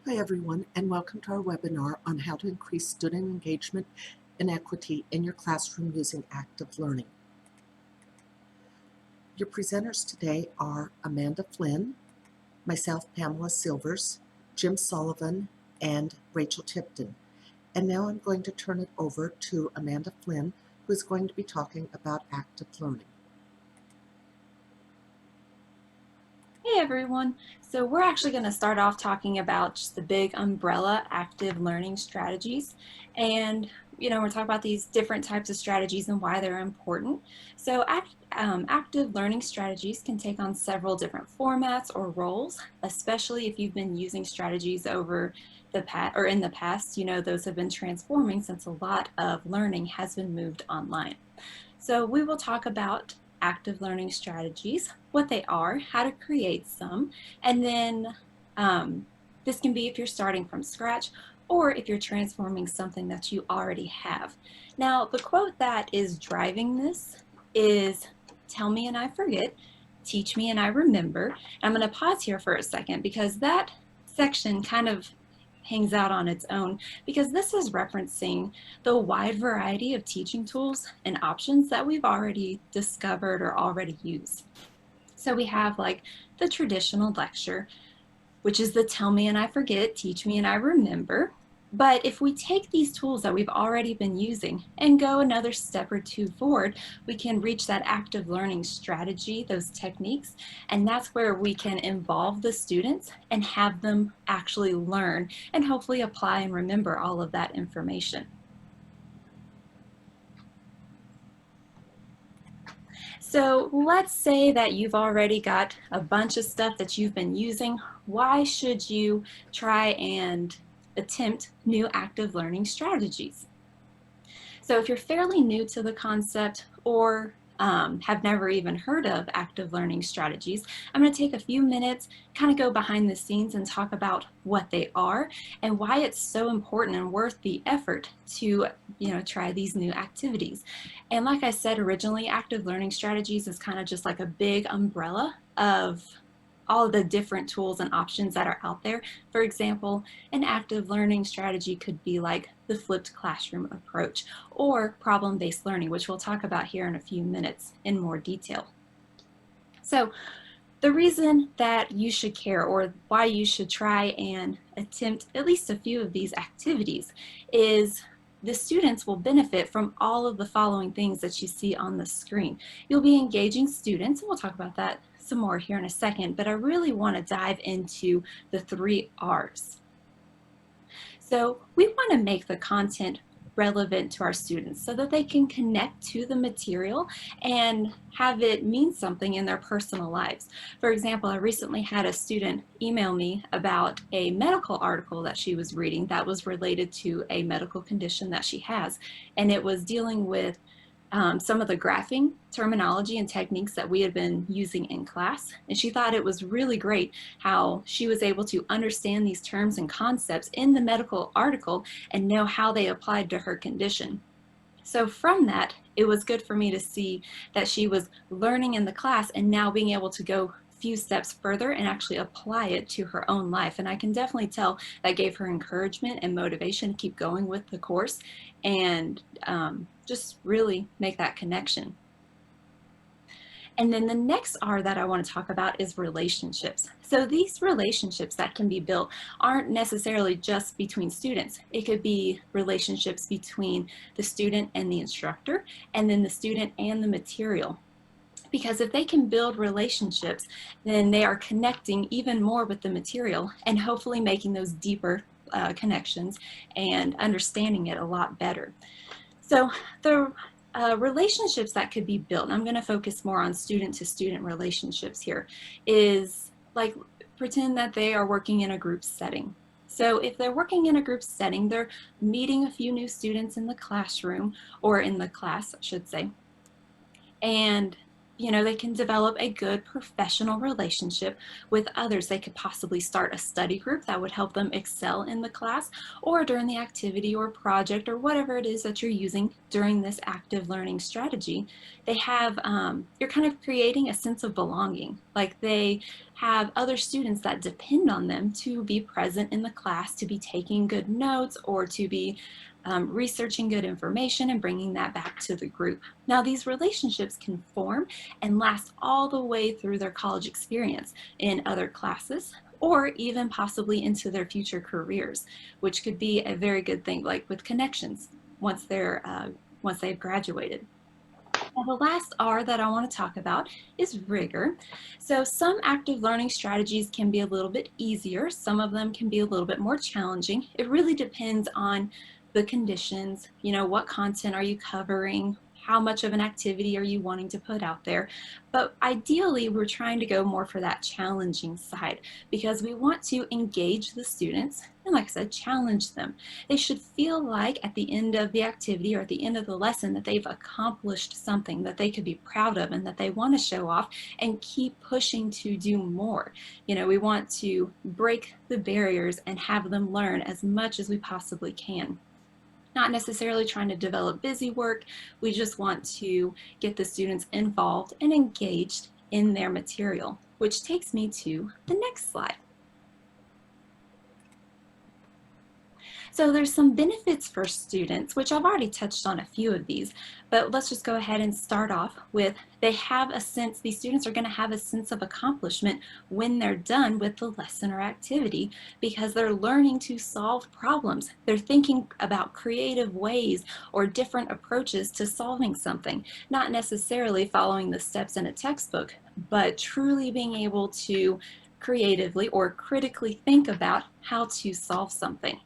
Hi everyone, and welcome to our webinar on how to increase student engagement and equity in your classroom using active learning. Your presenters today are Amanda Flynn, myself, Pamela Silvers, Jim Sullivan, and Rachel Tipton. And now I'm going to turn it over to Amanda Flynn, who is going to be talking about active learning. Hey everyone, so we're actually going to start off talking about just the big umbrella active learning strategies, and we're talking about these different types of strategies and why they're important. So active learning strategies can take on several different formats or roles, especially if you've been using strategies over the past or in the past. Those have been transforming since a lot of learning has been moved online. So we will talk about active learning strategies, what they are, how to create some, and then this can be if you're starting from scratch or if you're transforming something that you already have. Now, the quote that is driving this is, "Tell me and I forget, teach me and I remember." I'm going to pause here for a second because that section kind of hangs out on its own, because this is referencing the wide variety of teaching tools and options that we've already discovered or already used. So we have like the traditional lecture, which is the tell me and I forget, teach me and I remember. But if we take these tools that we've already been using and go another step or two forward, we can reach that active learning strategy, those techniques, and that's where we can involve the students and have them actually learn and hopefully apply and remember all of that information. So let's say that you've already got a bunch of stuff that you've been using. Why should you try and attempt new active learning strategies? So if you're fairly new to the concept or have never even heard of active learning strategies, I'm going to take a few minutes, kind of go behind the scenes and talk about what they are and why it's so important and worth the effort to try these new activities. And like I said originally, active learning strategies is kind of just like a big umbrella of all of the different tools and options that are out there. For example, an active learning strategy could be like the flipped classroom approach or problem-based learning, which we'll talk about here in a few minutes in more detail. So the reason that you should care, or why you should try and attempt at least a few of these activities, is the students will benefit from all of the following things that you see on the screen. You'll be engaging students, and we'll talk about that some more here in a second, but I really want to dive into the 3 R's. So we want to make the content relevant to our students so that they can connect to the material and have it mean something in their personal lives. For example, I recently had a student email me about a medical article that she was reading that was related to a medical condition that she has, and it was dealing with some of the graphing terminology and techniques that we had been using in class. And she thought it was really great how she was able to understand these terms and concepts in the medical article and know how they applied to her condition. So from that, it was good for me to see that she was learning in the class and now being able to go a few steps further and actually apply it to her own life. And I can definitely tell that gave her encouragement and motivation to keep going with the course and just really make that connection. And then the next R that I want to talk about is relationships. So these relationships that can be built aren't necessarily just between students. It could be relationships between the student and the instructor, and then the student and the material. Because if they can build relationships, then they are connecting even more with the material and hopefully making those deeper connections and understanding it a lot better. So the relationships that could be built, and I'm going to focus more on student-to-student relationships here, is like pretend that they are working in a group setting. So if they're working in a group setting, they're meeting a few new students in the classroom, or in the class, I should say, and they can develop a good professional relationship with others. They could possibly start a study group that would help them excel in the class or during the activity or project or whatever it is that you're using during this active learning strategy, they have, you're kind of creating a sense of belonging. Like they have other students that depend on them to be present in the class, to be taking good notes, or to be researching good information and bringing that back to the group. Now, these relationships can form and last all the way through their college experience in other classes, or even possibly into their future careers, which could be a very good thing, like with connections once they've graduated. Now, the last R that I want to talk about is rigor. So some active learning strategies can be a little bit easier. Some of them can be a little bit more challenging. It really depends on the conditions. You know, what content are you covering? How much of an activity are you wanting to put out there? But ideally, we're trying to go more for that challenging side because we want to engage the students and, like I said, challenge them. They should feel like at the end of the activity or at the end of the lesson that they've accomplished something that they could be proud of and that they want to show off and keep pushing to do more. You know, we want to break the barriers and have them learn as much as we possibly can. Not necessarily trying to develop busy work. We just want to get the students involved and engaged in their material, which takes me to the next slide. So there's some benefits for students, which I've already touched on a few of these, but let's just go ahead and start off with these students are going to have a sense of accomplishment when they're done with the lesson or activity because they're learning to solve problems. They're thinking about creative ways or different approaches to solving something, not necessarily following the steps in a textbook, but truly being able to creatively or critically think about how to solve something.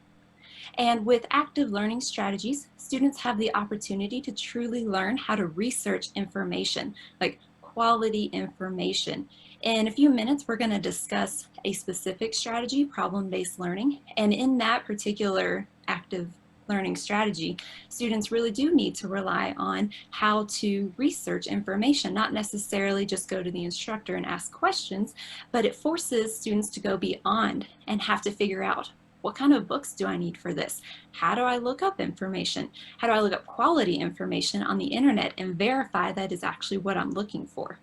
And with active learning strategies, students have the opportunity to truly learn how to research information, like quality information. In a few minutes, we're going to discuss a specific strategy, problem-based learning. And in that particular active learning strategy, students really do need to rely on how to research information, not necessarily just go to the instructor and ask questions, but it forces students to go beyond and have to figure out, what kind of books do I need for this? How do I look up information? How do I look up quality information on the internet and verify that is actually what I'm looking for?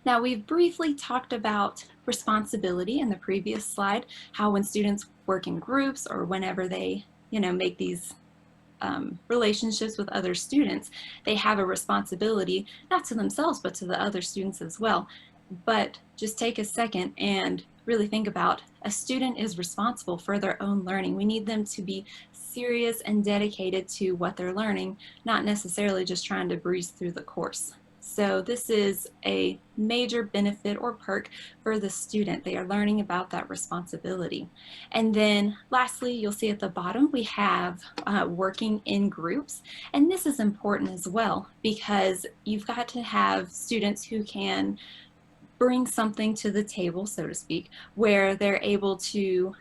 Now, we've briefly talked about responsibility in the previous slide, how when students work in groups or whenever they, make these relationships with other students, they have a responsibility, not to themselves, but to the other students as well. But just take a second and really think about a student is responsible for their own learning. We need them to be serious and dedicated to what they're learning, not necessarily just trying to breeze through the course. So this is a major benefit or perk for the student. They are learning about that responsibility. And then lastly, you'll see at the bottom, we have working in groups. And this is important as well because you've got to have students who can bring something to the table, so to speak, where they're able to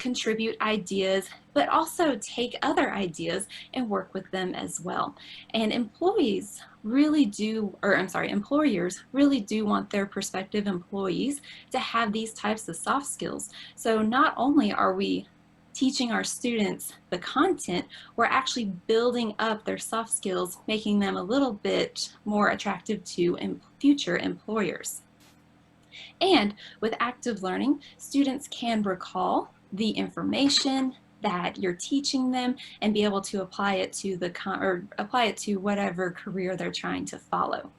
contribute ideas, but also take other ideas and work with them as well. And employers really do want their prospective employees to have these types of soft skills. So not only are we teaching our students the content, we're actually building up their soft skills, making them a little bit more attractive to future employers. And with active learning, students can recall the information that you're teaching them and be able to apply it to whatever career they're trying to follow.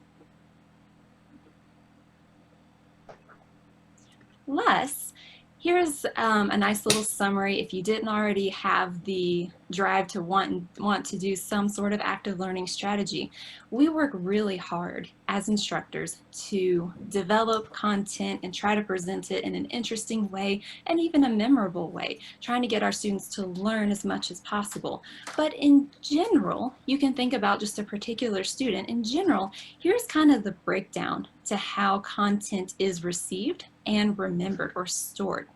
Here's a nice little summary if you didn't already have the drive to want to do some sort of active learning strategy. We work really hard as instructors to develop content and try to present it in an interesting way and even a memorable way, trying to get our students to learn as much as possible. But in general, you can think about just a particular student. In general, here's kind of the breakdown to how content is received and remembered or stored.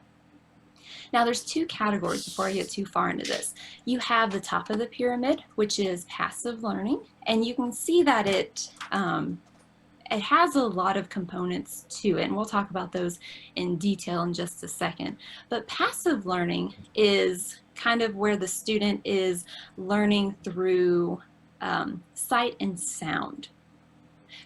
Now there's two categories before I get too far into this. You have the top of the pyramid, which is passive learning, and you can see that it has a lot of components to it, and we'll talk about those in detail in just a second. But passive learning is kind of where the student is learning through sight and sound.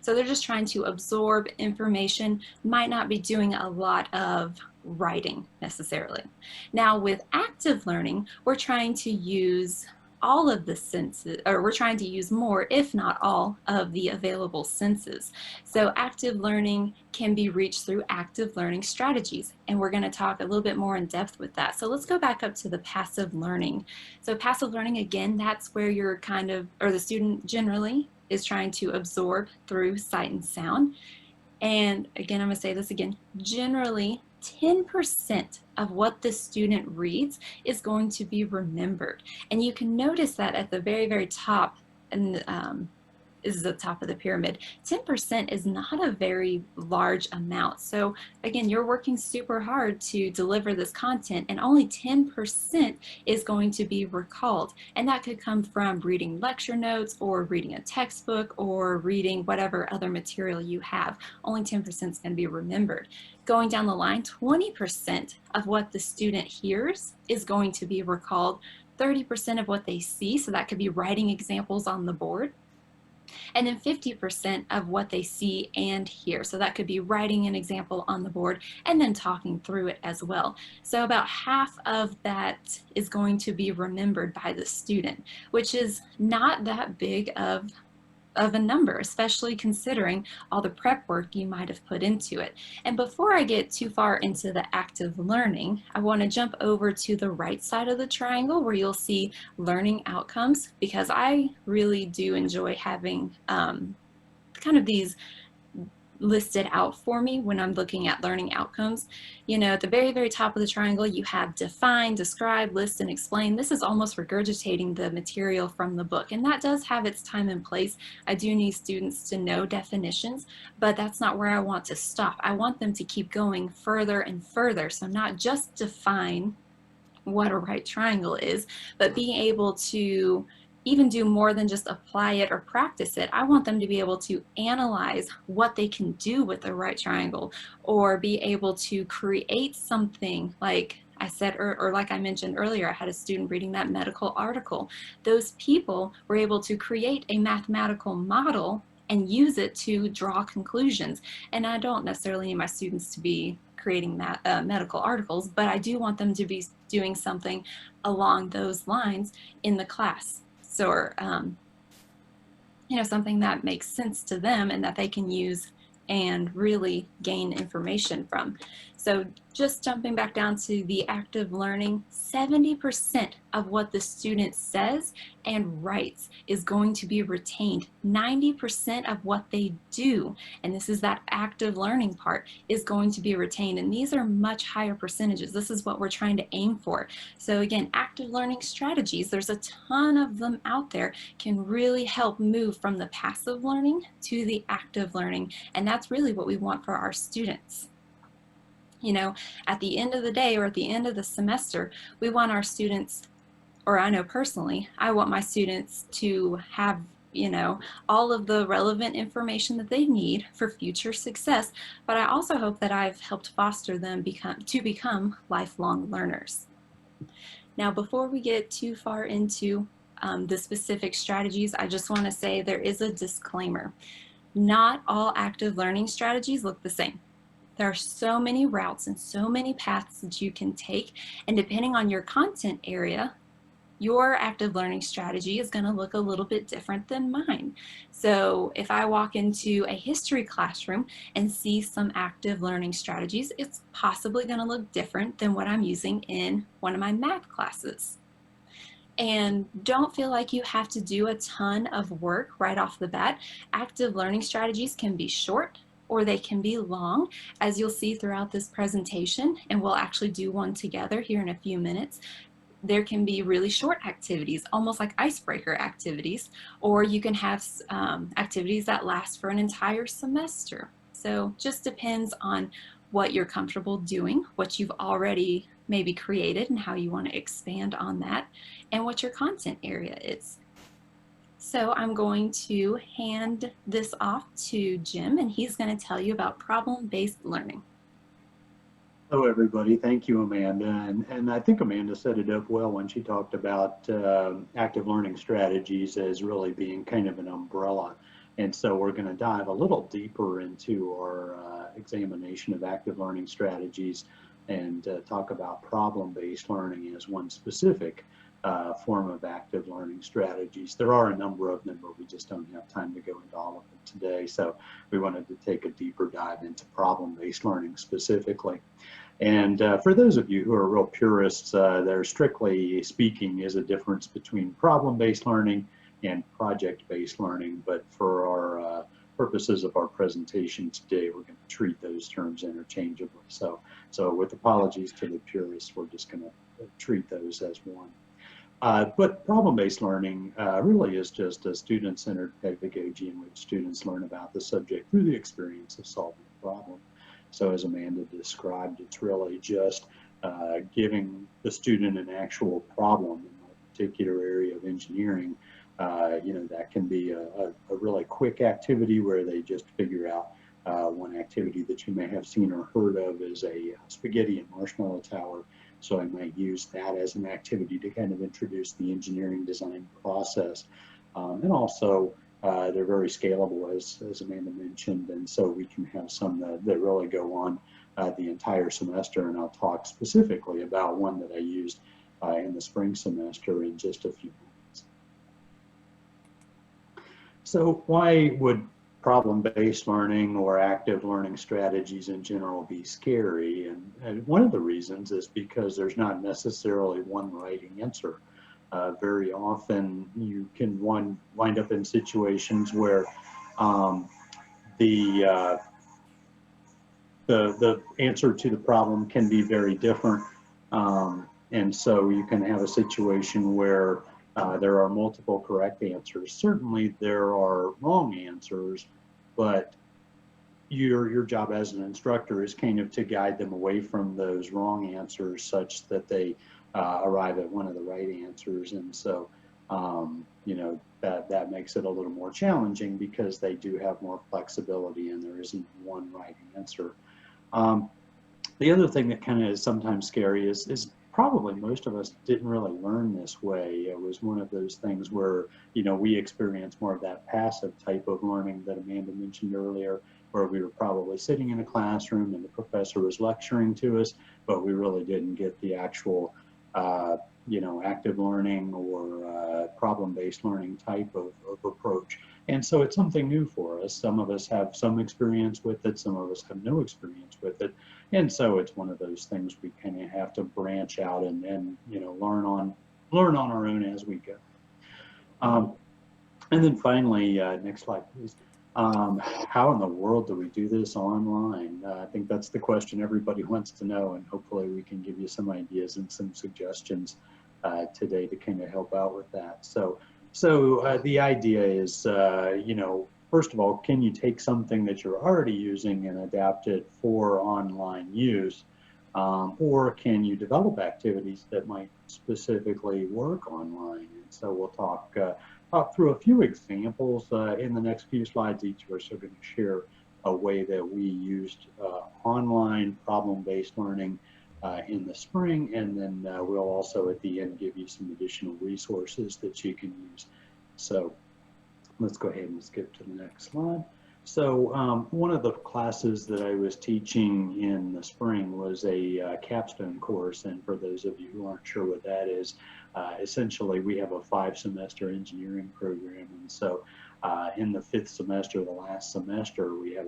So they're just trying to absorb information, might not be doing a lot of writing necessarily. Now with active learning, we're trying to use all of the senses, or we're trying to use more, if not all, of the available senses. So active learning can be reached through active learning strategies, and we're going to talk a little bit more in depth with that. So let's go back up to the passive learning. So passive learning, again, that's where you're kind of, or the student generally is trying to absorb through sight and sound. And again, I'm going to say this again, generally 10% of what the student reads is going to be remembered. And you can notice that at the very, very top, and is the top of the pyramid. 10% is not a very large amount. So again, you're working super hard to deliver this content, and only 10% is going to be recalled. And that could come from reading lecture notes or reading a textbook or reading whatever other material you have. Only 10% is going to be remembered. Going down the line, 20% of what the student hears is going to be recalled. 30% of what they see, so that could be writing examples on the board, and then 50% of what they see and hear. So that could be writing an example on the board and then talking through it as well. So about half of that is going to be remembered by the student, which is not that big of a number, especially considering all the prep work you might have put into it. And before I get too far into the active learning, I want to jump over to the right side of the triangle where you'll see learning outcomes, because I really do enjoy having kind of these listed out for me when I'm looking at learning outcomes. You know, at the very, very top of the triangle, you have define, describe, list, and explain. This is almost regurgitating the material from the book, and that does have its time and place. I do need students to know definitions, but that's not where I want to stop. I want them to keep going further and further. So not just define what a right triangle is, but being able to even do more than just apply it or practice it. I want them to be able to analyze what they can do with a right triangle, or be able to create something like I said, or like I mentioned earlier, I had a student reading that medical article. Those people were able to create a mathematical model and use it to draw conclusions. And I don't necessarily need my students to be creating medical articles, but I do want them to be doing something along those lines in the class. So, you know, something that makes sense to them and that they can use and really gain information from. So just jumping back down to the active learning, 70% of what the student says and writes is going to be retained. 90% of what they do, and this is that active learning part, is going to be retained. And these are much higher percentages. This is what we're trying to aim for. So again, active learning strategies, there's a ton of them out there, can really help move from the passive learning to the active learning. And that's really what we want for our students. You know, at the end of the day or at the end of the semester, we want our students, or I know personally, I want my students to have, you know, all of the relevant information that they need for future success, but I also hope that I've helped foster them to become lifelong learners. Now, before we get too far into the specific strategies, I just want to say there is a disclaimer. Not all active learning strategies look the same. There are so many routes and so many paths that you can take, and depending on your content area, your active learning strategy is going to look a little bit different than mine. So if I walk into a history classroom and see some active learning strategies, it's possibly going to look different than what I'm using in one of my math classes. And don't feel like you have to do a ton of work right off the bat. Active learning strategies can be short, or they can be long, as you'll see throughout this presentation, and we'll actually do one together here in a few minutes. There can be really short activities, almost like icebreaker activities, or you can have activities that last for an entire semester. So just depends on what you're comfortable doing, what you've already maybe created and how you want to expand on that, and what your content area is. So I'm going to hand this off to Jim, and he's going to tell you about problem-based learning. Hello, everybody. Thank you, Amanda. And I think Amanda set it up well when she talked about active learning strategies as really being kind of an umbrella. And so we're going to dive a little deeper into our examination of active learning strategies and talk about problem-based learning as one specific form of active learning strategies. There are a number of them, but we just don't have time to go into all of them today. So we wanted to take a deeper dive into problem-based learning specifically. And for those of you who are real purists, there strictly speaking is a difference between problem-based learning and project-based learning. But for our purposes of our presentation today, we're going to treat those terms interchangeably. So with apologies to the purists, we're just going to treat those as one. But problem-based learning really is just a student-centered pedagogy in which students learn about the subject through the experience of solving a problem. So as Amanda described, it's really just giving the student an actual problem in a particular area of engineering. That can be a really quick activity where they just figure out one activity that you may have seen or heard of is a spaghetti and marshmallow tower. So I might use that as an activity to kind of introduce the engineering design process. And also, they're very scalable, as Amanda mentioned, and so we can have some that really go on the entire semester, and I'll talk specifically about one that I used in the spring semester in just a few moments. So why would problem-based learning or active learning strategies in general be scary? And one of the reasons is because there's not necessarily one right answer. Very often you can wind up in situations where the answer to the problem can be very different. And so you can have a situation where there are multiple correct answers. Certainly there are wrong answers, but your job as an instructor is kind of to guide them away from those wrong answers such that they arrive at one of the right answers. And so, that makes it a little more challenging because they do have more flexibility and there isn't one right answer. The other thing that kind of is sometimes scary is probably most of us didn't really learn this way. It was one of those things where, we experienced more of that passive type of learning that Amanda mentioned earlier, where we were probably sitting in a classroom and the professor was lecturing to us, but we really didn't get the actual, active learning or problem-based learning type of approach. And so it's something new for us. Some of us have some experience with it, some of us have no experience with it. And so it's one of those things we kind of have to branch out and learn on our own as we go. And then finally, next slide, please. How in the world do we do this online? I think that's the question everybody wants to know, and hopefully we can give you some ideas and some suggestions today to kind of help out with that. So the idea is, first of all, can you take something that you're already using and adapt it for online use? Or can you develop activities that might specifically work online? And so we'll talk through a few examples in the next few slides. Each of us are going to share a way that we used online problem-based learning in the spring, and then we'll also at the end give you some additional resources that you can use. So let's go ahead and skip to the next slide. So one of the classes that I was teaching in the spring was a capstone course, and for those of you who aren't sure what that is, essentially we have a 5-semester engineering program, and so in the 5th semester, the last semester, we have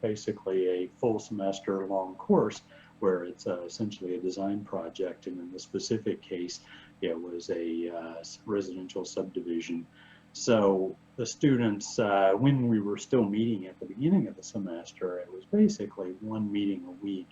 basically a full semester long course where it's essentially a design project, and in the specific case, it was a residential subdivision. So the students, when we were still meeting at the beginning of the semester, it was basically one meeting a week,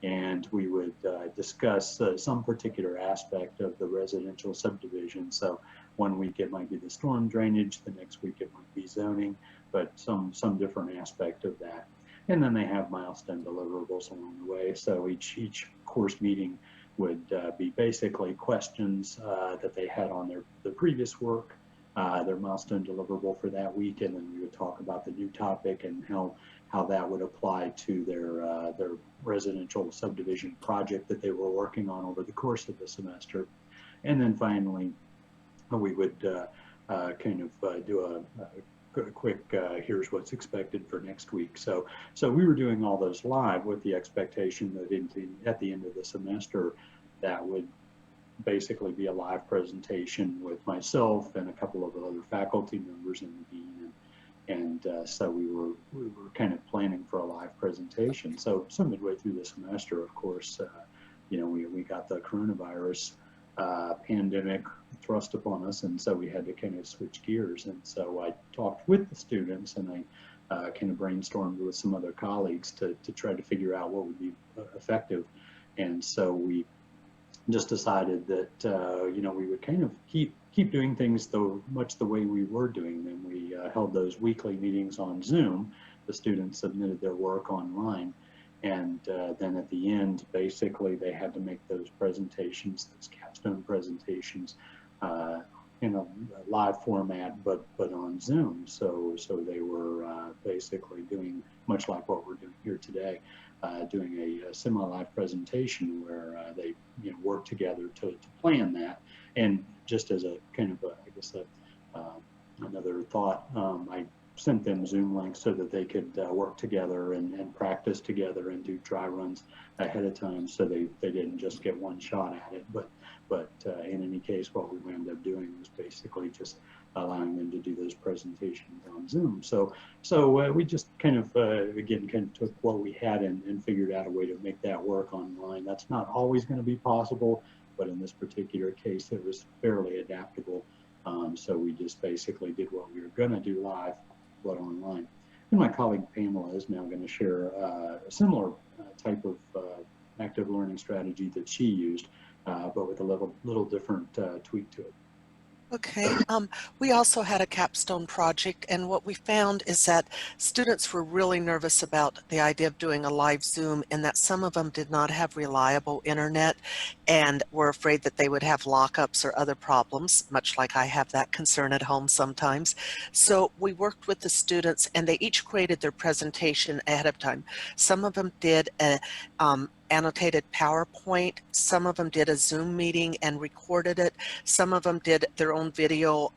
and we would discuss some particular aspect of the residential subdivision. So one week it might be the storm drainage, the next week it might be zoning, but some different aspect of that. And then they have milestone deliverables along the way. So each course meeting would be basically questions that they had on the previous work, their milestone deliverable for that week, and then we would talk about the new topic and how how that would apply to their residential subdivision project that they were working on over the course of the semester. And then finally, we would kind of do a quick here's what's expected for next week. So we were doing all those live with the expectation that at the end of the semester, that would basically be a live presentation with myself and a couple of other faculty members and the dean. And so we were kind of planning for a live presentation. So midway through the semester, of course, we got the coronavirus pandemic thrust upon us, and so we had to kind of switch gears. And so I talked with the students, and I kind of brainstormed with some other colleagues to try to figure out what would be effective. And so we just decided that we would kind of keep doing things much the way we were doing them. We held those weekly meetings on Zoom. The students submitted their work online, and then at the end, basically, they had to make those presentations, those capstone presentations, in a live format, but on Zoom. So they were basically doing much like what we're doing here today, doing a semi-live presentation where they work together to plan that. And just as a kind of another thought, I sent them Zoom links so that they could work together and practice together and do dry runs ahead of time, so they didn't just get one shot at it. But in any case, what we wound up doing was basically just allowing them to do those presentations on Zoom. So we just kind of took what we had and figured out a way to make that work online. That's not always going to be possible, but in this particular case, it was fairly adaptable. So we just basically did what we were going to do live, but online. And my colleague Pamela is now going to share a similar type of active learning strategy that she used, but with a little different tweak to it. Okay, we also had a capstone project, and what we found is that students were really nervous about the idea of doing a live Zoom, and that some of them did not have reliable internet and were afraid that they would have lockups or other problems, much like I have that concern at home sometimes. So we worked with the students, and they each created their presentation ahead of time. Some of them did a annotated PowerPoint, some of them did a Zoom meeting and recorded it, some of them did their own video.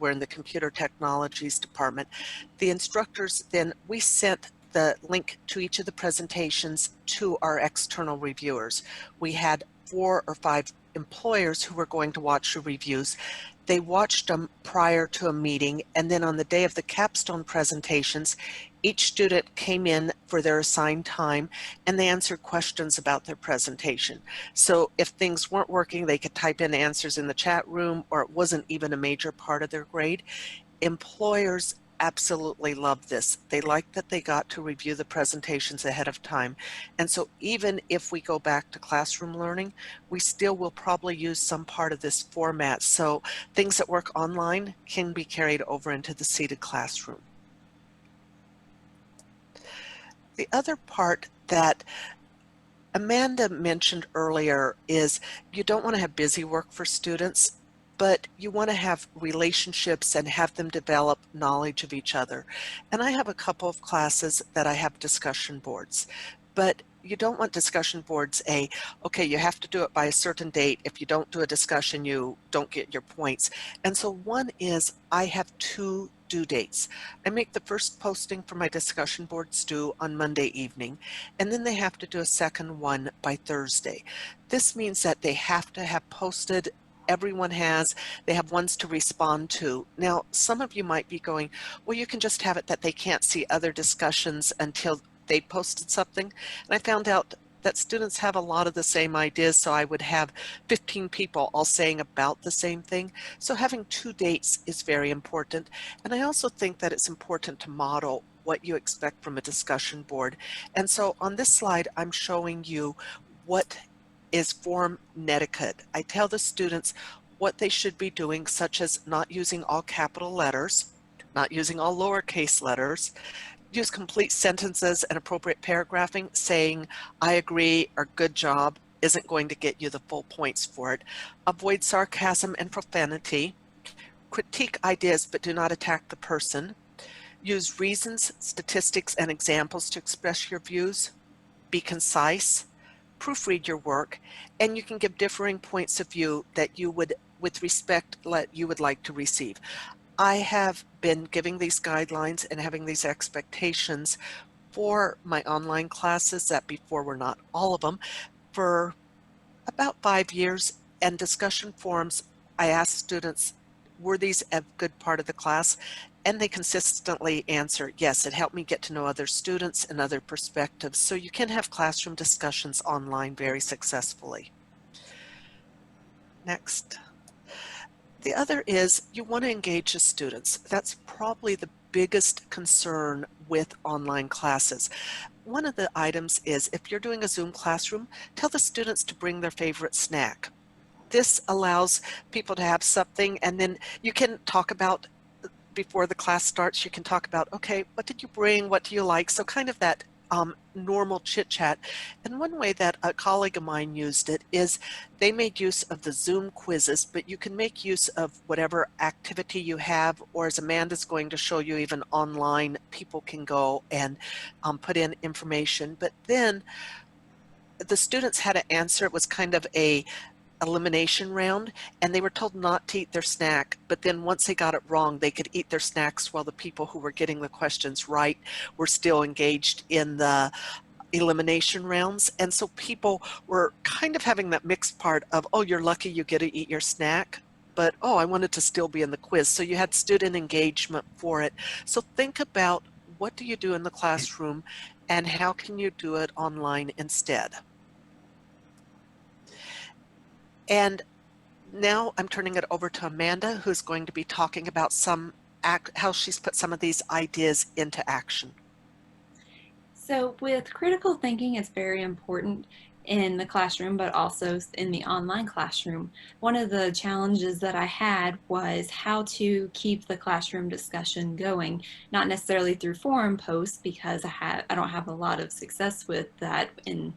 We're in the computer technologies department. The instructors, then we sent the link to each of the presentations to our external reviewers. We had 4 or 5 employers who were going to watch the reviews. They watched them prior to a meeting, and then on the day of the capstone presentations, each student came in for their assigned time and they answered questions about their presentation. So if things weren't working, they could type in answers in the chat room, or it wasn't even a major part of their grade. Employers absolutely loved this. They liked that they got to review the presentations ahead of time. And so even if we go back to classroom learning, we still will probably use some part of this format. So things that work online can be carried over into the seated classroom. The other part that Amanda mentioned earlier is you don't want to have busy work for students, but you want to have relationships and have them develop knowledge of each other. And I have a couple of classes that I have discussion boards, but you don't want discussion boards okay, you have to do it by a certain date. If you don't do a discussion, you don't get your points. And so one is I have 2 due dates. I make the first posting for my discussion boards due on Monday evening, and then they have to do a second one by Thursday. This means that they have to have posted. Everyone they have ones to respond to. Now, some of you might be going, well, you can just have it that they can't see other discussions until they posted something. And I found out that students have a lot of the same ideas, so I would have 15 people all saying about the same thing. So having 2 dates is very important. And I also think that it's important to model what you expect from a discussion board. And so on this slide, I'm showing you what is form Netiquette. I tell the students what they should be doing, such as not using all capital letters, not using all lowercase letters, use complete sentences and appropriate paragraphing. Saying I agree or good job isn't going to get you the full points for it. Avoid sarcasm and profanity. Critique ideas but do not attack the person. Use reasons, statistics, and examples to express your views. Be concise. Proofread your work, and you can give differing points of view that you would, with respect, you would like to receive. I have been giving these guidelines and having these expectations for my online classes that before were not all of them for about 5 years, and discussion forums, I asked students, were these a good part of the class? And they consistently answer, yes, it helped me get to know other students and other perspectives. So you can have classroom discussions online very successfully. Next. The other is you want to engage the students. That's probably the biggest concern with online classes. One of the items is if you're doing a Zoom classroom, tell the students to bring their favorite snack. This allows people to have something, and then you can talk about, before the class starts, you can talk about, okay, what did you bring? What do you like? So kind of that normal chit chat. And one way that a colleague of mine used it is they made use of the Zoom quizzes, but you can make use of whatever activity you have, or as Amanda's going to show you, even online, people can go and put in information. But then the students had to answer. It was kind of a elimination round, and they were told not to eat their snack, but then once they got it wrong, they could eat their snacks while the people who were getting the questions right were still engaged in the elimination rounds. And so people were kind of having that mixed part of, oh, you're lucky you get to eat your snack, but oh, I wanted to still be in the quiz. So you had student engagement for it. So think about, what do you do in the classroom and how can you do it online instead? And now I'm turning it over to Amanda, who's going to be talking about how she's put some of these ideas into action. So with critical thinking, it's very important in the classroom, but also in the online classroom. One of the challenges that I had was how to keep the classroom discussion going, not necessarily through forum posts, because I don't have a lot of success with that in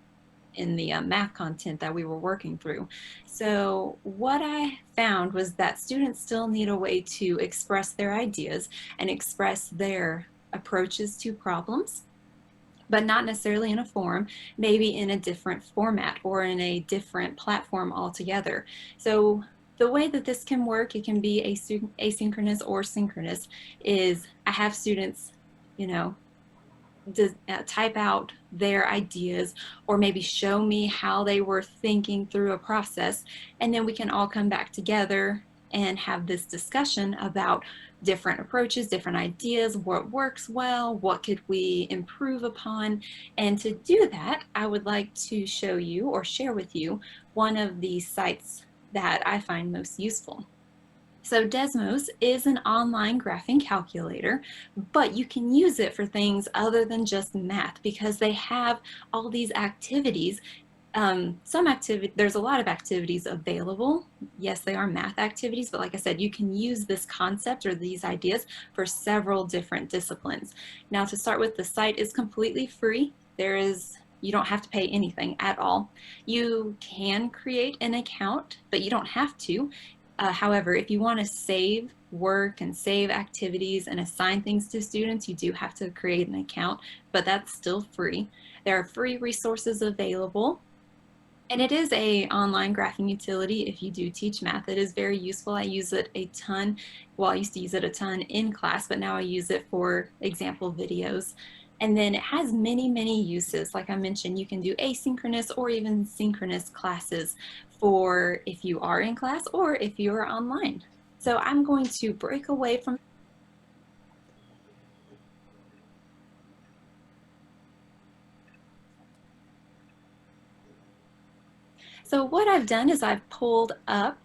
the math content that we were working through. So what I found was that students still need a way to express their ideas and express their approaches to problems, but not necessarily in a forum, maybe in a different format or in a different platform altogether. So the way that this can work, it can be asynchronous or synchronous, is I have students, type out their ideas or maybe show me how they were thinking through a process, and then we can all come back together and have this discussion about different approaches, different ideas, what works well, what could we improve upon. And to do that, I would like to show you or share with you one of the sites that I find most useful. So Desmos is an online graphing calculator, but you can use it for things other than just math because they have all these activities. There's a lot of activities available. Yes, they are math activities, but like I said, you can use this concept or these ideas for several different disciplines. Now, to start with, the site is completely free. You don't have to pay anything at all. You can create an account, but you don't have to. However, if you want to save work and save activities and assign things to students, you do have to create an account, but that's still free. There are free resources available. And it is a online graphing utility if you do teach math. It is very useful. I use it a ton. Well, I used to use it a ton in class, but now I use it for example videos. And then it has many, many uses. Like I mentioned, you can do asynchronous or even synchronous classes for if you are in class or if you are online. So I'm going to break away from So what I've done is I've pulled up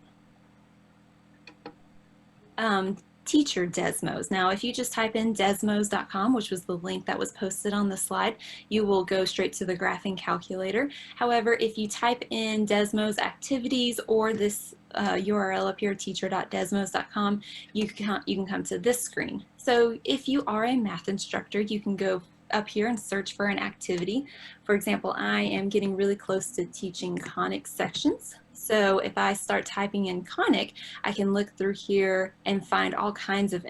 teacher Desmos. Now, if you just type in desmos.com, which was the link that was posted on the slide, you will go straight to the graphing calculator. However, if you type in Desmos activities or this URL up here, teacher.desmos.com, you can come to this screen. So if you are a math instructor, you can go up here and search for an activity. For example, I am getting really close to teaching conic sections. So if I start typing in conic, I can look through here and find all kinds of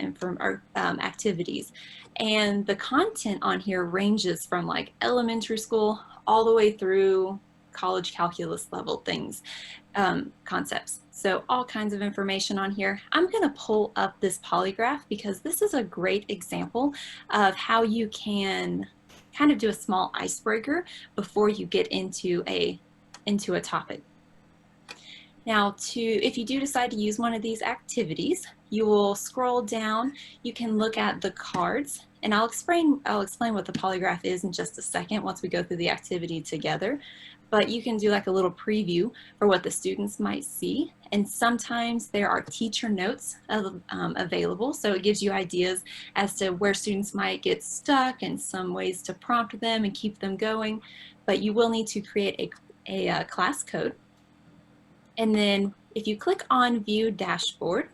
activities. And the content on here ranges from like elementary school all the way through college calculus level things, concepts. So all kinds of information on here. I'm going to pull up this polygraph because this is a great example of how you can kind of do a small icebreaker before you get into a topic. Now, if you do decide to use one of these activities, you will scroll down. You can look at the cards, and I'll explain what the polygraph is in just a second once we go through the activity together. But you can do like a little preview for what the students might see. And sometimes there are teacher notes available, so it gives you ideas as to where students might get stuck and some ways to prompt them and keep them going. But you will need to create a class code. And then if you click on View Dashboard,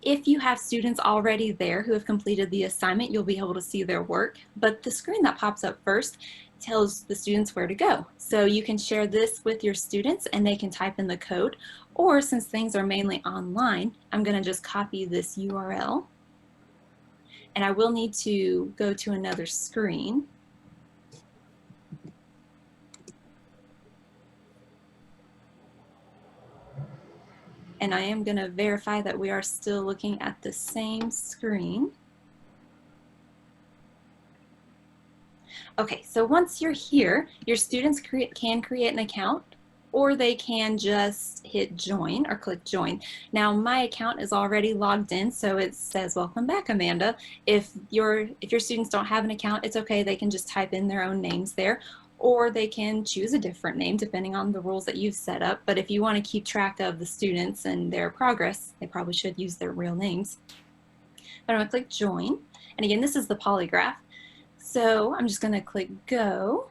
if you have students already there who have completed the assignment, you'll be able to see their work. But the screen that pops up first tells the students where to go. So you can share this with your students and they can type in the code. Or since things are mainly online, I'm going to just copy this URL. And I will need to go to another screen. And I am going to verify that we are still looking at the same screen. Okay, so once you're here, your students can create an account, or they can just hit join or click join. Now my account is already logged in, so it says welcome back, Amanda. If your students don't have an account, it's okay, they can just type in their own names there, or they can choose a different name depending on the rules that you've set up. But if you want to keep track of the students and their progress, they probably should use their real names. But I'm going to click join, and again, this is the polygraph. So I'm just going to click go.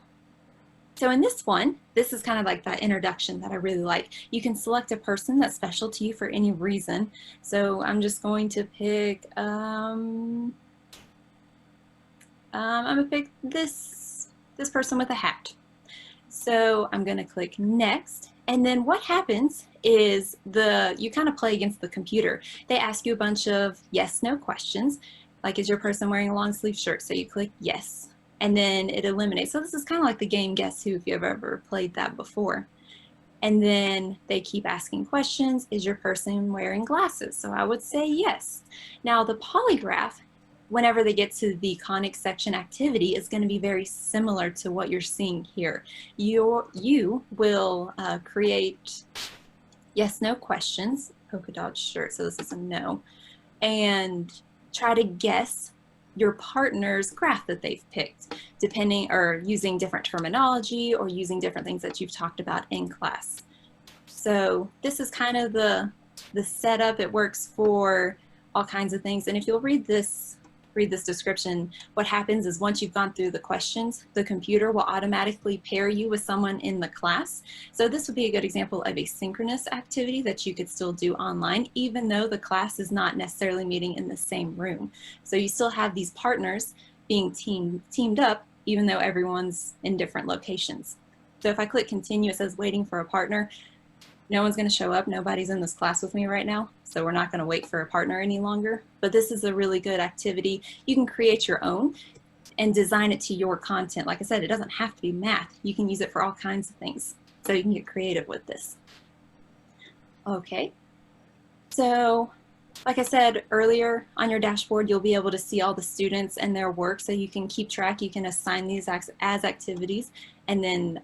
So in this one, this is kind of like that introduction that I really like. You can select a person that's special to you for any reason. So I'm just going to pick, I'm going to pick this person with a hat. So I'm going to click next. And then what happens is you kind of play against the computer. They ask you a bunch of yes, no questions. Like, is your person wearing a long sleeve shirt? So you click yes, and then it eliminates. So this is kind of like the game Guess Who, if you've ever played that before. And then they keep asking questions. Is your person wearing glasses? So I would say yes. Now the polygraph, whenever they get to the conic section activity, is going to be very similar to what you're seeing here. You will create yes, no questions, polka dot shirt, so this is a no, and try to guess your partner's graph that they've picked, depending or using different terminology or using different things that you've talked about in class. So this is kind of the setup. It works for all kinds of things. And if you'll read this description, what happens is once you've gone through the questions, the computer will automatically pair you with someone in the class. So this would be a good example of a synchronous activity that you could still do online, even though the class is not necessarily meeting in the same room. So you still have these partners being teamed up, even though everyone's in different locations. So if I click continue, it says waiting for a partner. No one's going to show up. Nobody's in this class with me right now, so we're not going to wait for a partner any longer. But this is a really good activity. You can create your own and design it to your content. Like I said, it doesn't have to be math. You can use it for all kinds of things. So you can get creative with this. Okay. So like I said earlier, on your dashboard, you'll be able to see all the students and their work, so you can keep track. You can assign these as activities, and then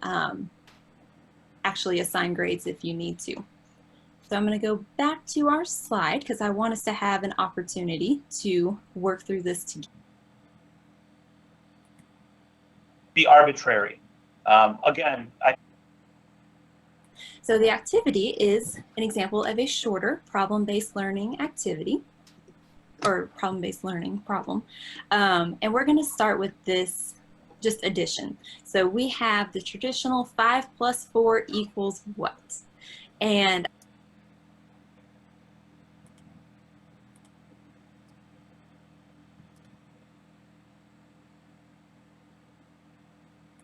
actually assign grades if you need to. So I'm going to go back to our slide because I want us to have an opportunity to work through this together. Be arbitrary. Again, So the activity is an example of a shorter problem-based learning activity, or problem-based learning problem. And we're going to start with this just addition. So we have the traditional 5 + 4 = what? And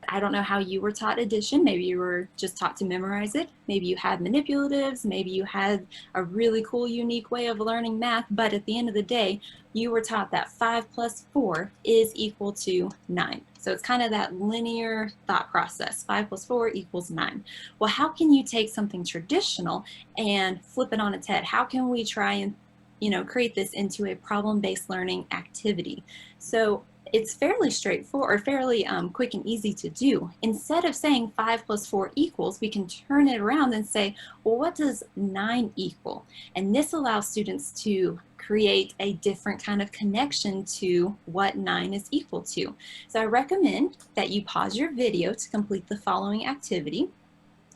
I don't know how you were taught addition. Maybe you were just taught to memorize it. Maybe you had manipulatives. Maybe you had a really cool, unique way of learning math. But at the end of the day, you were taught that 5 plus 4 is equal to 9. So it's kind of that linear thought process. 5 plus 4 equals 9. Well, how can you take something traditional and flip it on its head? How can we try and create this into a problem-based learning activity? So it's fairly straightforward, fairly quick and easy to do. Instead of saying 5 plus 4 equals, we can turn it around and say, well, what does 9 equal? And this allows students to create a different kind of connection to what 9 is equal to. So I recommend that you pause your video to complete the following activity.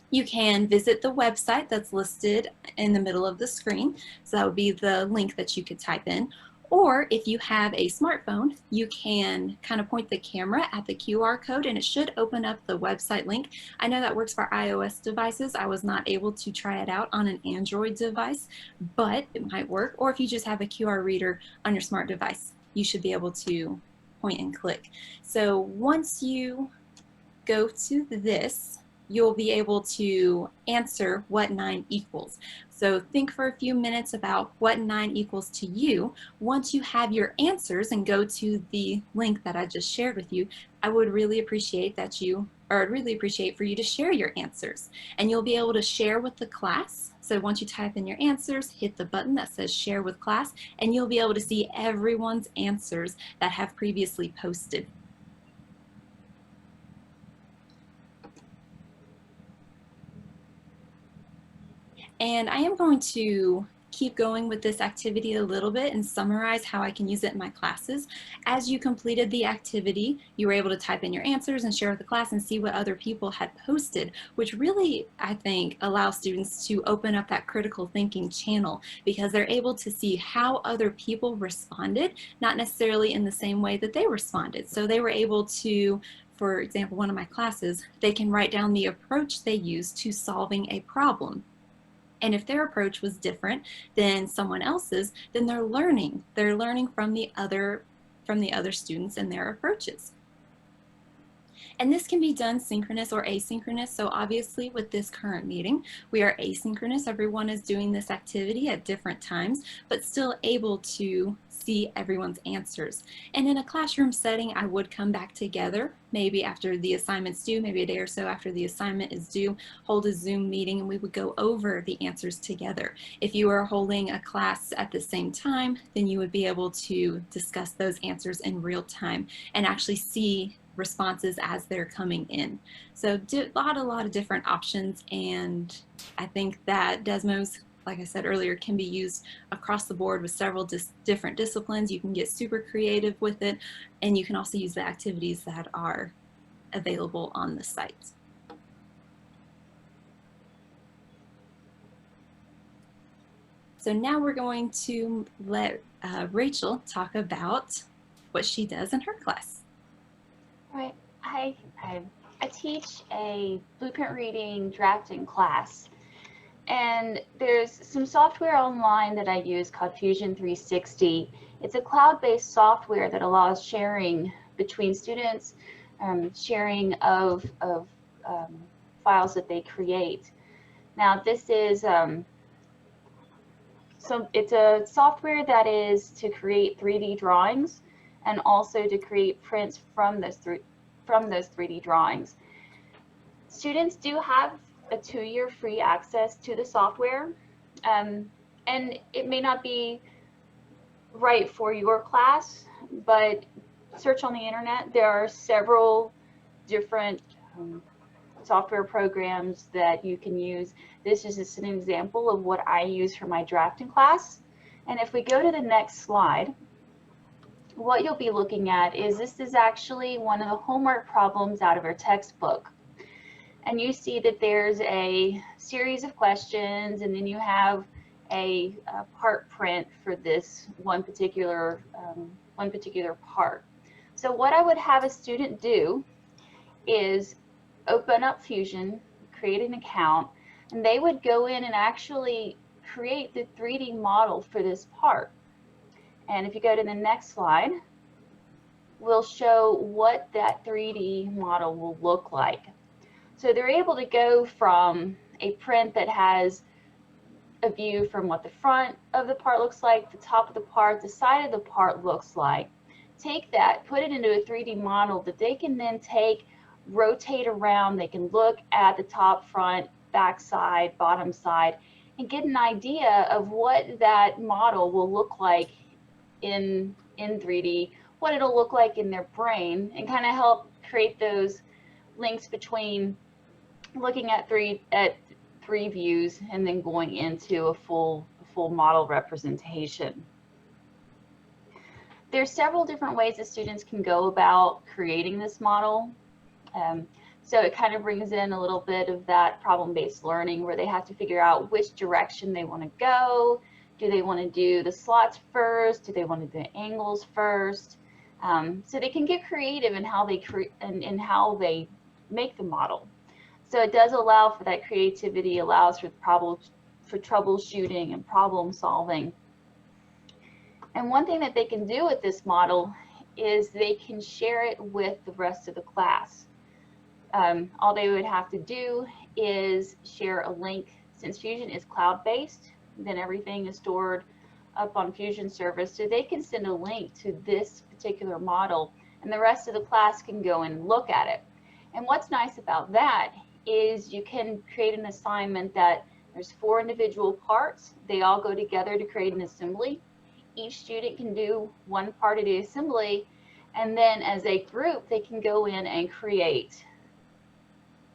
You can visit the website that's listed in the middle of the screen. So that would be the link that you could type in. Or if you have a smartphone, you can kind of point the camera at the QR code and it should open up the website link. I know that works for iOS devices. I was not able to try it out on an Android device, but it might work. Or if you just have a QR reader on your smart device, you should be able to point and click. So once you go to this, you'll be able to answer what 9 equals. So think for a few minutes about what 9 equals to you. Once you have your answers and go to the link that I just shared with you, I would really appreciate for you to share your answers. And you'll be able to share with the class. So once you type in your answers, hit the button that says share with class, and you'll be able to see everyone's answers that have previously posted. And I am going to keep going with this activity a little bit and summarize how I can use it in my classes. As you completed the activity, you were able to type in your answers and share with the class and see what other people had posted, which really, I think, allows students to open up that critical thinking channel because they're able to see how other people responded, not necessarily in the same way that they responded. So they were able to, for example, one of my classes, they can write down the approach they used to solving a problem. And if their approach was different than someone else's, then they're learning. They're learning from the other students and their approaches. And this can be done synchronous or asynchronous. So obviously with this current meeting, we are asynchronous. Everyone is doing this activity at different times, but still able to see everyone's answers. And in a classroom setting, I would come back together, maybe after the assignment's due, maybe a day or so after the assignment is due, hold a Zoom meeting and we would go over the answers together. If you are holding a class at the same time, then you would be able to discuss those answers in real time and actually see responses as they're coming in. So a lot of different options, and I think that Desmos, like I said earlier, can be used across the board with several different disciplines. You can get super creative with it, and you can also use the activities that are available on the site. So now we're going to let Rachel talk about what she does in her class. Right. I teach a blueprint reading drafting class, and there's some software online that I use called Fusion 360. It's a cloud-based software that allows sharing between students, sharing of files that they create. Now this is so it's a software that is to create 3D drawings and also to create prints from those 3D drawings. Students do have a 2-year free access to the software, and it may not be right for your class, but search on the internet. There are several different software programs that you can use. This is just an example of what I use for my drafting class. And if we go to the next slide, what you'll be looking at is this is actually one of the homework problems out of our textbook. And you see that there's a series of questions, and then you have a part print for this one particular part. So what I would have a student do is open up Fusion, create an account, and they would go in and actually create the 3D model for this part. And if you go to the next slide, will show what that 3D model will look like. So they're able to go from a print that has a view from what the front of the part looks like, the top of the part, the side of the part looks like. Take that, put it into a 3D model that they can then take, rotate around. They can look at the top, front, back side, bottom side, and get an idea of what that model will look like in 3D, what it'll look like in their brain, and kind of help create those links between looking at three views and then going into a full model representation. There's several different ways that students can go about creating this model. So it kind of brings in a little bit of that problem-based learning where they have to figure out which direction they want to go. Do they want to do the slots first? Do they want to do the angles first? So they can get creative in how they how they make the model. So it does allow for that creativity, allows for troubleshooting and problem solving. And one thing that they can do with this model is they can share it with the rest of the class. All they would have to do is share a link. Since Fusion is cloud-based, then everything is stored up on Fusion service, so they can send a link to this particular model and the rest of the class can go and look at it. And what's nice about that is you can create an assignment that there's 4 individual parts. They all go together to create an assembly. Each student can do one part of the assembly, and then as a group, they can go in and create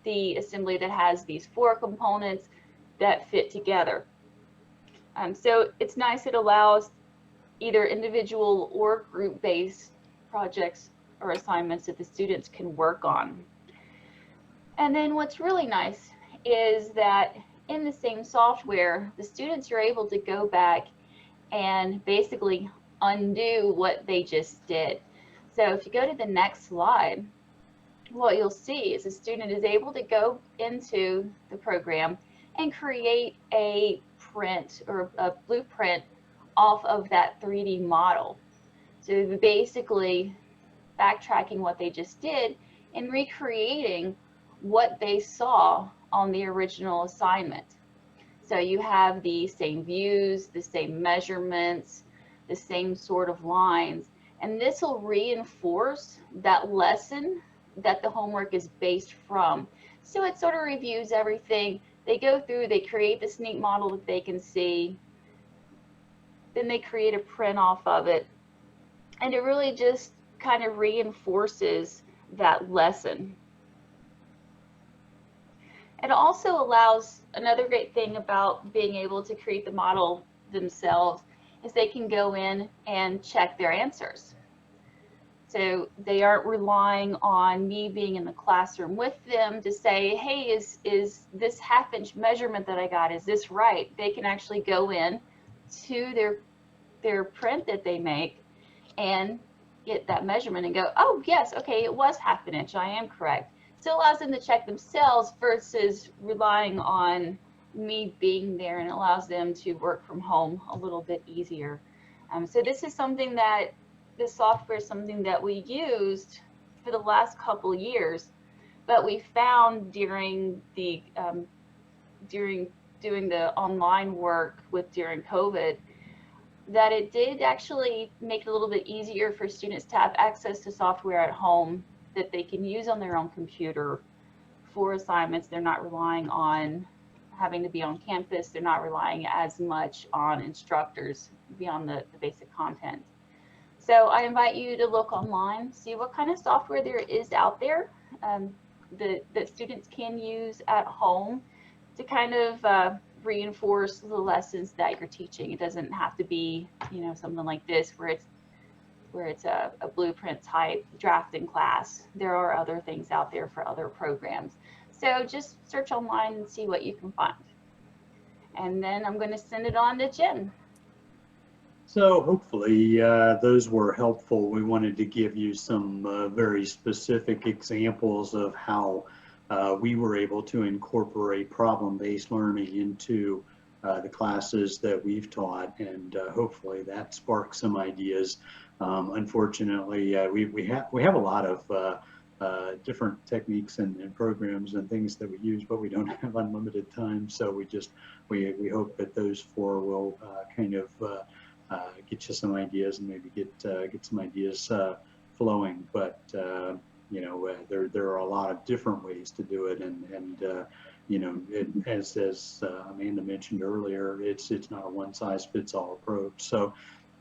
the assembly that has these 4 components that fit together. So it's nice, it allows either individual or group-based projects or assignments that the students can work on. And then what's really nice is that in the same software, the students are able to go back and basically undo what they just did. So if you go to the next slide, what you'll see is a student is able to go into the program and create a print or a blueprint off of that 3D model. So basically backtracking what they just did and recreating what they saw on the original assignment. So you have the same views, the same measurements, the same sort of lines, and this will reinforce that lesson that the homework is based from. So it sort of reviews everything. They go through, they create this neat model that they can see, then they create a print off of it, and it really just kind of reinforces that lesson. It also allows, another great thing about being able to create the model themselves is they can go in and check their answers. So they aren't relying on me being in the classroom with them to say, hey, is this 1/2 inch measurement that I got, is this right? They can actually go in to their print that they make and get that measurement and go, oh yes, okay, it was 1/2 inch, I am correct. So it allows them to check themselves versus relying on me being there, and allows them to work from home a little bit easier. So this is something that, this software is something that we used for the last couple years, but we found during the during doing the online work during COVID that it did actually make it a little bit easier for students to have access to software at home that they can use on their own computer for assignments. They're not relying on having to be on campus. They're not relying as much on instructors beyond the basic content. So I invite you to look online, see what kind of software there is out there that students can use at home to kind of reinforce the lessons that you're teaching. It doesn't have to be, you know, something like this where it's a blueprint type drafting class. There are other things out there for other programs. So just search online and see what you can find. And then I'm going to send it on to Jim. So hopefully those were helpful. We wanted to give you some very specific examples of how we were able to incorporate problem-based learning into the classes that we've taught, and hopefully that sparked some ideas Unfortunately, we have a lot of different techniques and programs and things that we use, but we don't have unlimited time. So we hope that those four will kind of get you some ideas and maybe get some ideas flowing. But you know, there are a lot of different ways to do it, and you know, as Amanda mentioned earlier, it's not a one-size-fits-all approach.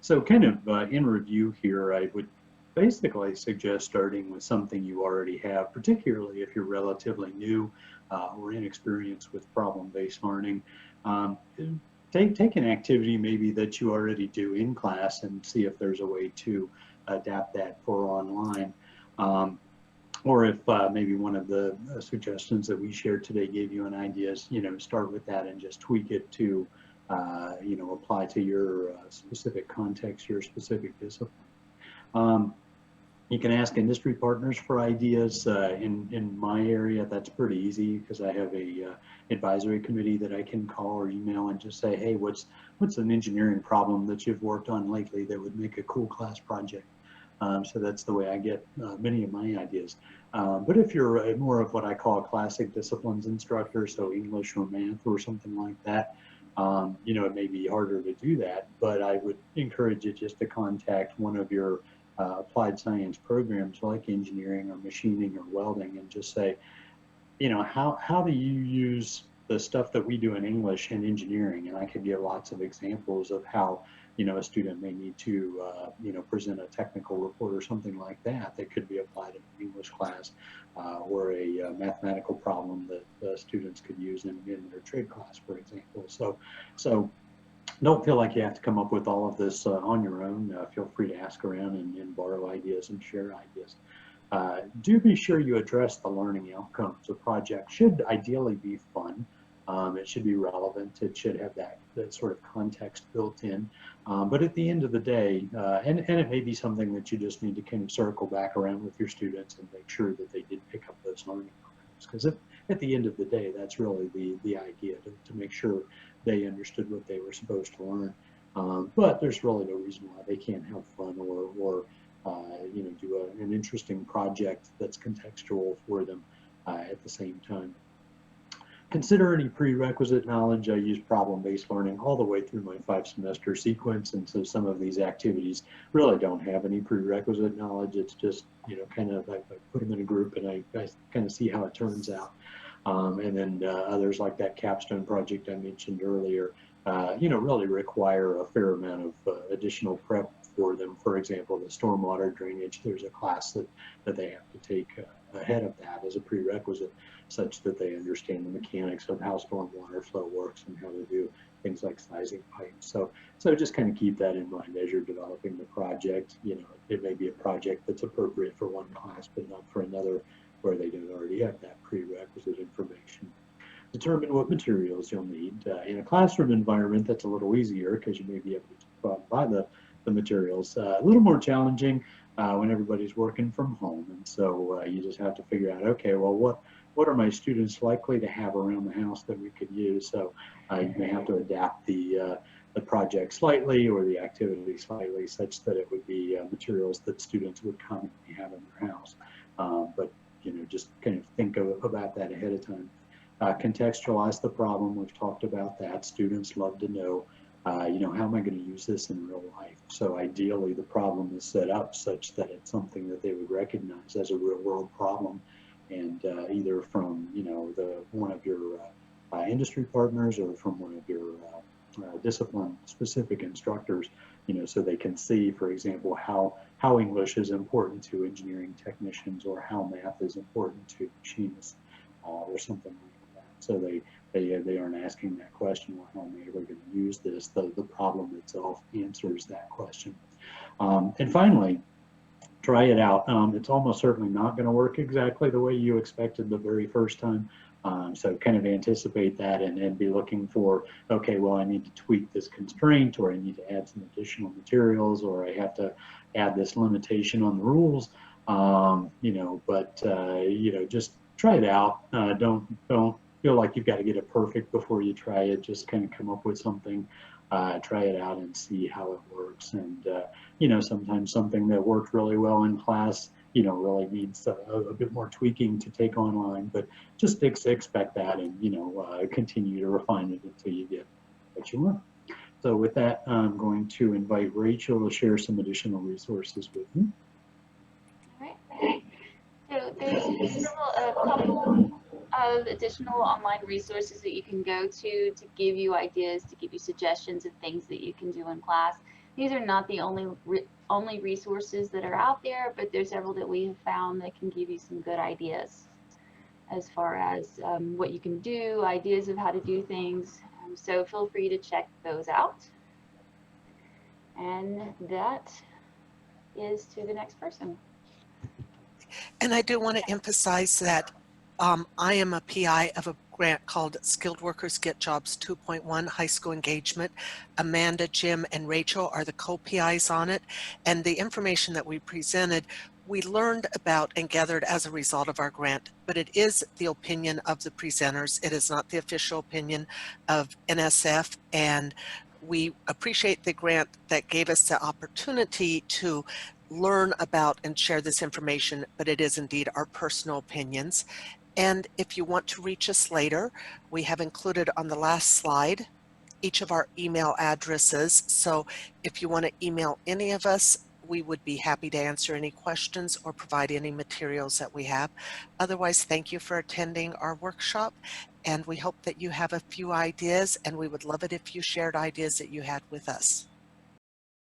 So kind of in review here, I would basically suggest starting with something you already have, particularly if you're relatively new or inexperienced with problem-based learning. Take an activity maybe that you already do in class and see if there's a way to adapt that for online. Or if maybe one of the suggestions that we shared today gave you an idea, you know, start with that and just tweak it to, you know, apply to your specific context, your specific discipline. You can ask industry partners for ideas. In my area, that's pretty easy because I have a advisory committee that I can call or email and just say, hey, what's an engineering problem that you've worked on lately that would make a cool class project? So that's the way I get many of my ideas. But if you're more of what I call a classic disciplines instructor, so English or math or something like that, you know, it may be harder to do that, but I would encourage you just to contact one of your applied science programs like engineering or machining or welding and just say, you know, how do you use the stuff that we do in English and engineering? And I could give lots of examples of how, you know, a student may need to, you know, present a technical report or something like that that could be applied in an English class or a mathematical problem that students could use in their trade class, for example. So don't feel like you have to come up with all of this on your own. Feel free to ask around and borrow ideas and share ideas. Do be sure you address the learning outcomes. A project should ideally be fun. It should be relevant. It should have that sort of context built in. But at the end of the day, and it may be something that you just need to kind of circle back around with your students and make sure that they did pick up those learning outcomes. Because at the end of the day, that's really the idea, to make sure they understood what they were supposed to learn. But there's really no reason why they can't have fun or you know, do an interesting project that's contextual for them at the same time. Consider any prerequisite knowledge. I use problem-based learning all the way through my 5-semester sequence, and so some of these activities really don't have any prerequisite knowledge. It's just, you know, kind of I put them in a group and I kind of see how it turns out. And then others like that capstone project I mentioned earlier, you know, really require a fair amount of additional prep for them. For example, the stormwater drainage, there's a class that they have to take ahead of that as a prerequisite, such that they understand the mechanics of how stormwater flow works and how to do things like sizing pipes. So just kind of keep that in mind as you're developing the project. You know, it may be a project that's appropriate for one class, but not for another, where they don't already have that prerequisite information. Determine what materials you'll need. In a classroom environment, that's a little easier because you may be able to buy the materials. A little more challenging when everybody's working from home, and so you just have to figure out, okay, well, what are my students likely to have around the house that we could use? So you may have to adapt the project slightly or the activity slightly, such that it would be materials that students would commonly have in their house. But you know, just kind of think about that ahead of time. Contextualize the problem. We've talked about that. Students love to know, you know, how am I going to use this in real life? So ideally, the problem is set up such that it's something that they would recognize as a real world problem, and either from, you know, one of your industry partners or from one of your discipline specific instructors, you know, so they can see, for example, how English is important to engineering technicians or how math is important to machinists or something like that. So they aren't asking that question, well, how am I ever going to use this? The problem itself answers that question. And finally, try it out. It's almost certainly not going to work exactly the way you expected the very first time. So kind of anticipate that and be looking for, okay, well, I need to tweak this constraint, or I need to add some additional materials, or I have to add this limitation on the rules, you know, but, you know, just try it out. Don't feel like you've got to get it perfect before you try it. Just kind of come up with something try it out and see how it works. And, you know, sometimes something that worked really well in class, you know, really needs a bit more tweaking to take online, but just expect that and, you know, continue to refine it until you get what you want. So with that, I'm going to invite Rachel to share some additional resources with you. All right. So there's still a couple of additional online resources that you can go to give you ideas, to give you suggestions of things that you can do in class. These are not the only resources that are out there, but there's several that we have found that can give you some good ideas as far as what you can do, ideas of how to do things. So feel free to check those out. And that is to the next person. And I do want to emphasize that I am a PI of a grant called Skilled Workers Get Jobs 2.1 High School Engagement. Amanda, Jim, and Rachel are the co-PIs on it. And the information that we presented, we learned about and gathered as a result of our grant, but it is the opinion of the presenters. It is not the official opinion of NSF, and we appreciate the grant that gave us the opportunity to learn about and share this information, but it is indeed our personal opinions. And if you want to reach us later, we have included on the last slide each of our email addresses. So if you want to email any of us, we would be happy to answer any questions or provide any materials that we have. Otherwise, thank you for attending our workshop, and we hope that you have a few ideas, and we would love it if you shared ideas that you had with us.